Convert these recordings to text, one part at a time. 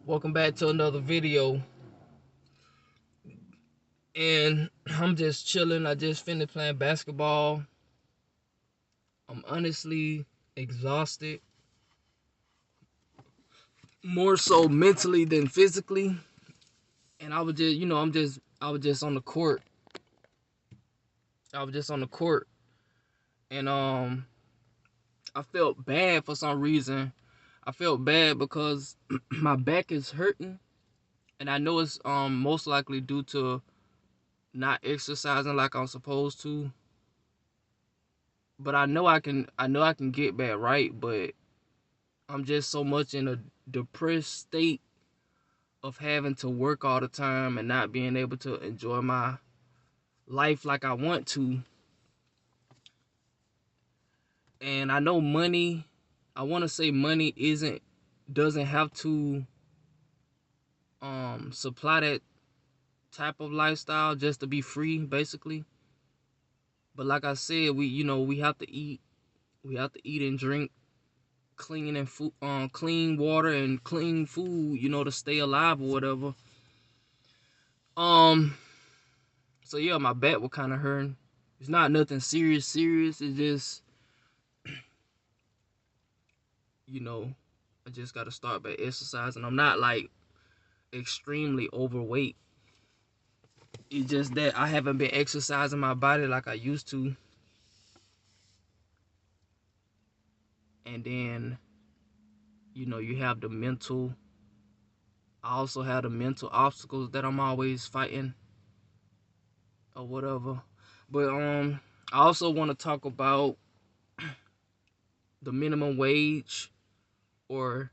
Welcome back to another video. And I'm just chilling. I just finished playing basketball. I'm honestly exhausted, more so mentally than physically. And I was just, I was just on the court. I was just on the court, and I felt bad for some reason. I felt bad because my back is hurting, and I know it's most likely due to not exercising like I'm supposed to. But I know I can get back right, but I'm just so much in a depressed state of having to work all the time and not being able to enjoy my life like I want to. And I know money, I want to say money doesn't have to supply that type of lifestyle just to be free basically. But like I said, we have to eat. We have to eat and drink clean and food, clean water and clean food, to stay alive or whatever. Um, so yeah, my back was kind of hurting. It's not nothing serious. It's just, you know, I just got to start by exercising. I'm not like extremely overweight. It's just that I haven't been exercising my body like I used to. And then, you have the mental. I also have the mental obstacles that I'm always fighting or whatever. But I also want to talk about the minimum wage or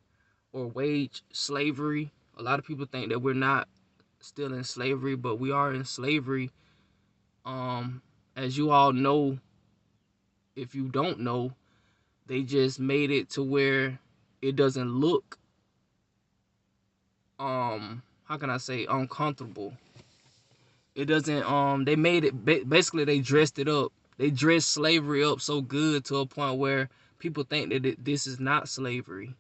wage slavery. A lot of people think that we're not still in slavery, but we are in slavery. As you all know, if you don't know, they just made it to where it doesn't look how can I say uncomfortable. It doesn't they made it basically they dressed it up. They dressed slavery up so good to a point where people think that this is not slavery.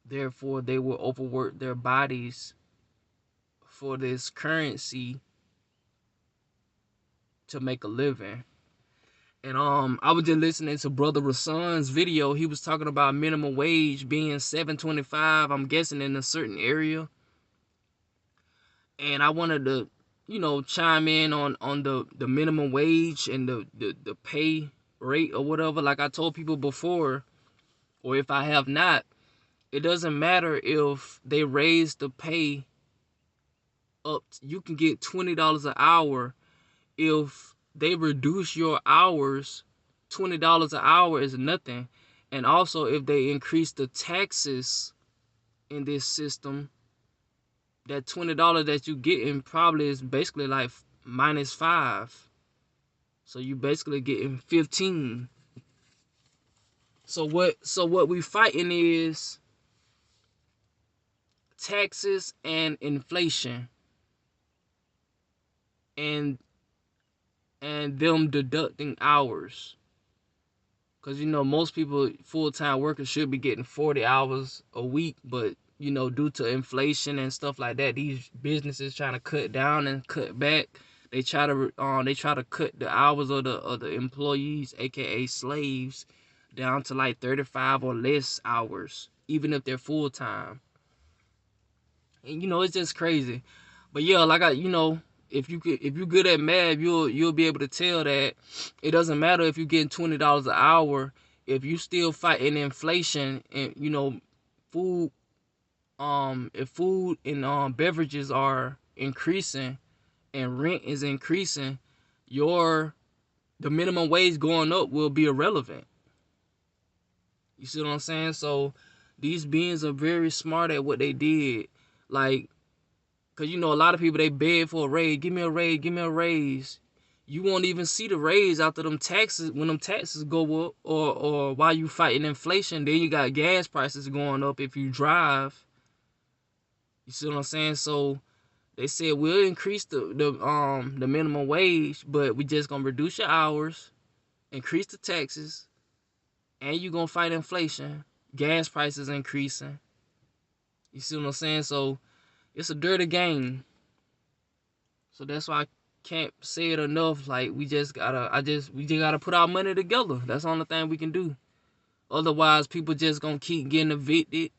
Therefore, they will overwork their bodies for this currency to make a living. And I was just listening to Brother Rasan's video. He was talking about minimum wage being $7.25. I'm guessing in a certain area. And I wanted to, chime in on the minimum wage and the pay rate or whatever. Like I told people before, or if I have not, it doesn't matter if they raise the pay up. You can get $20 an hour. If they reduce your hours, $20 an hour is nothing. And also, if they increase the taxes in this system, that $20 that you getting probably is basically like -5. So you basically getting 15. So what we fighting is taxes and inflation, and them deducting hours. Because, most people, full-time workers, should be getting 40 hours a week. But, due to inflation and stuff like that, these businesses trying to cut down and cut back. They try to cut the hours of the employees, aka slaves, down to like 35 or less hours, even if they're full-time. And, it's just crazy. But yeah, like if you're good at math, you'll be able to tell that it doesn't matter if you're getting $20 an hour. If you still fighting inflation and food, if food and beverages are increasing and rent is increasing, the minimum wage going up will be irrelevant. You see what I'm saying? So these beings are very smart at what they did. Like, because, a lot of people, they beg for a raise. Give me a raise. Give me a raise. You won't even see the raise after them taxes, when them taxes go up, or while you fighting inflation. Then you got gas prices going up if you drive. You see what I'm saying? So they said we'll increase the minimum wage, but we just gonna reduce your hours, increase the taxes, and you gonna fight inflation. Gas prices increasing. You see what I'm saying? So it's a dirty game. So that's why I can't say it enough. Like we just gotta put our money together. That's the only thing we can do. Otherwise, people just gonna keep getting evicted.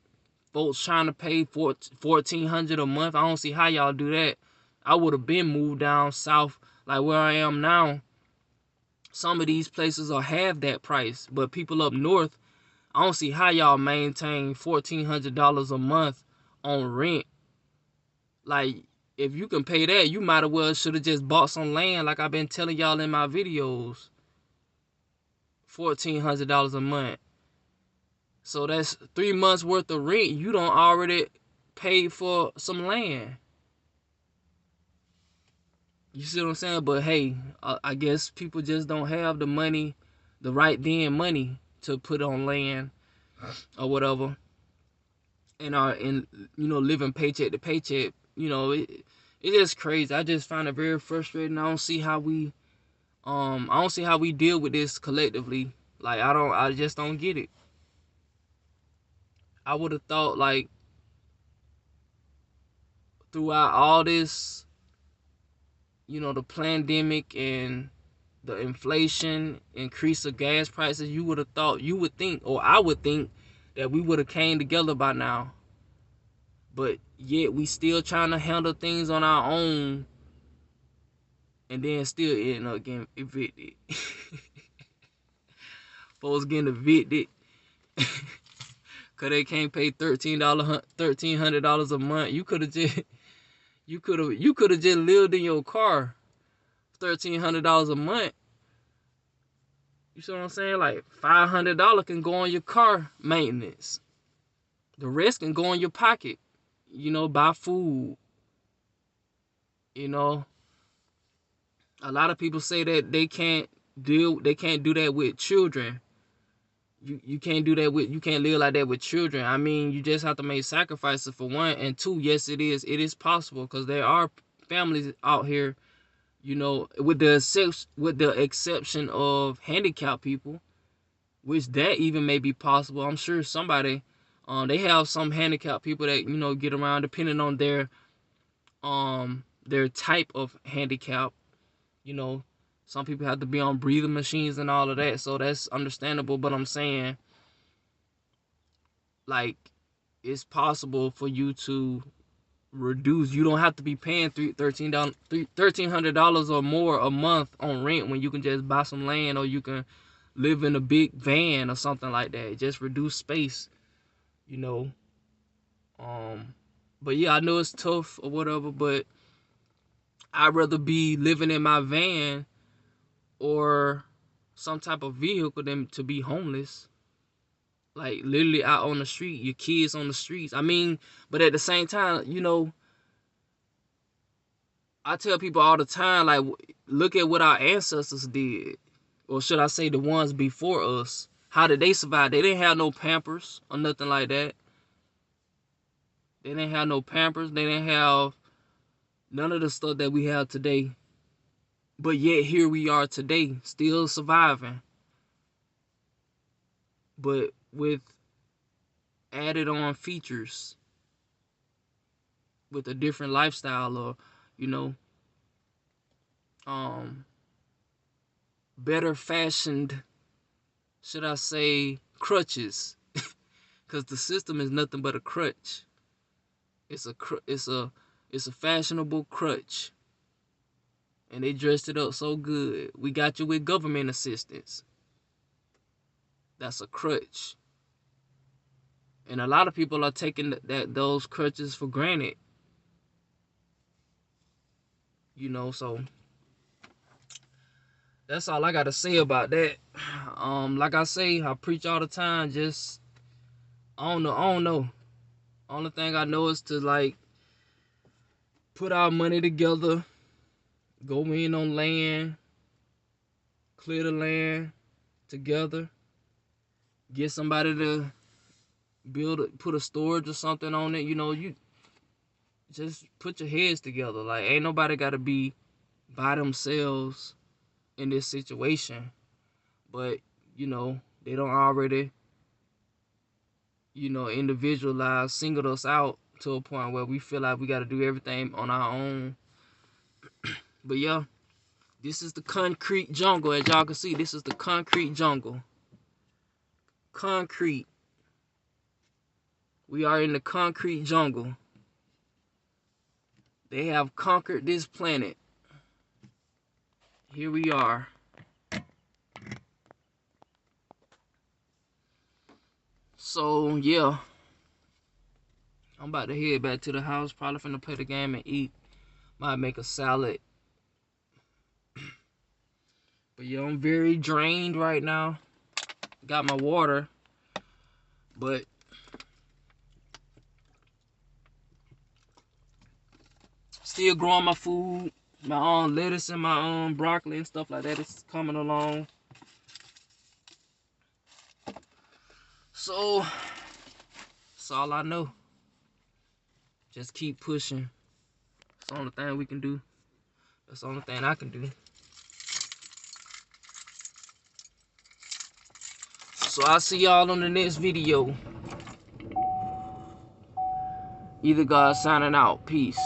Folks trying to pay $1,400 a month. I don't see how y'all do that. I would have been moved down south, like where I am now. Some of these places are half that price, but people up north, I don't see how y'all maintain $1,400 a month on rent. Like, if you can pay that, you might as well should have just bought some land, like I've been telling y'all in my videos. $1,400 a month. So that's 3 months worth of rent. You don't already pay for some land. You see what I'm saying? But hey, I guess people just don't have the money, the right then money to put on land or whatever, and living paycheck to paycheck. It's just crazy. I just find it very frustrating. I don't see how we deal with this collectively. Like I just don't get it. I would have thought like throughout all this, the pandemic and the inflation, increase of gas prices, you would think, or I would think, that we would have came together by now. But yet we still trying to handle things on our own, and then still end up getting evicted. Folks getting evicted because they can't pay $1,300 a month. You could have just lived in your car. $1,300 a month. You see what I'm saying? Like $500 can go on your car maintenance. The rest can go in your pocket. Buy food. You know, a lot of people say that they can't do that with children. You can't do that you can't live like that with children. I mean, you just have to make sacrifices for one, and two, yes, it is possible, because there are families out here, with the exception of handicapped people, which that even may be possible. I'm sure somebody, they have some handicapped people that get around, depending on their type of handicap. Some people have to be on breathing machines and all of that, so that's understandable. But I'm saying, like, it's possible for you to reduce. You don't have to be paying $1,300 or more a month on rent, when you can just buy some land, or you can live in a big van or something like that. Just reduce space, you know. But yeah, I know it's tough or whatever, but I'd rather be living in my van or some type of vehicle than to be homeless. Like, literally out on the street, your kids on the streets. I mean, but at the same time, I tell people all the time, like, look at what our ancestors did. Or should I say the ones before us. How did they survive? They didn't have no Pampers or nothing like that. They didn't have no Pampers. They didn't have none of the stuff that we have today. But yet here we are today, still surviving. But with added on features, with a different lifestyle, or, better fashioned, should I say, crutches. Because the system is nothing but a crutch. It's a fashionable crutch. And they dressed it up so good. We got you with government assistance. That's a crutch. And a lot of people are taking those crutches for granted. So that's all I gotta say about that. Like I say, I preach all the time. Just, I don't know. Only thing I know is to, like, put our money together, go in on land, clear the land together, get somebody to put a storage or something on it. You just put your heads together. Like, ain't nobody gotta be by themselves in this situation. But they don't already individualize, singled us out to a point where we feel like we got to do everything on our own. But yeah, this is the concrete jungle. As y'all can see, this is the concrete jungle. Concrete. We are in the concrete jungle. They have conquered this planet. Here we are. So, yeah. I'm about to head back to the house. Probably finna play the game and eat. Might make a salad. But yeah, I'm very drained right now. Got my water. But still growing my food. My own lettuce and my own broccoli and stuff like that is coming along. So, that's all I know. Just keep pushing. That's the only thing we can do. That's the only thing I can do. So I'll see y'all on the next video. Either God signing out. Peace.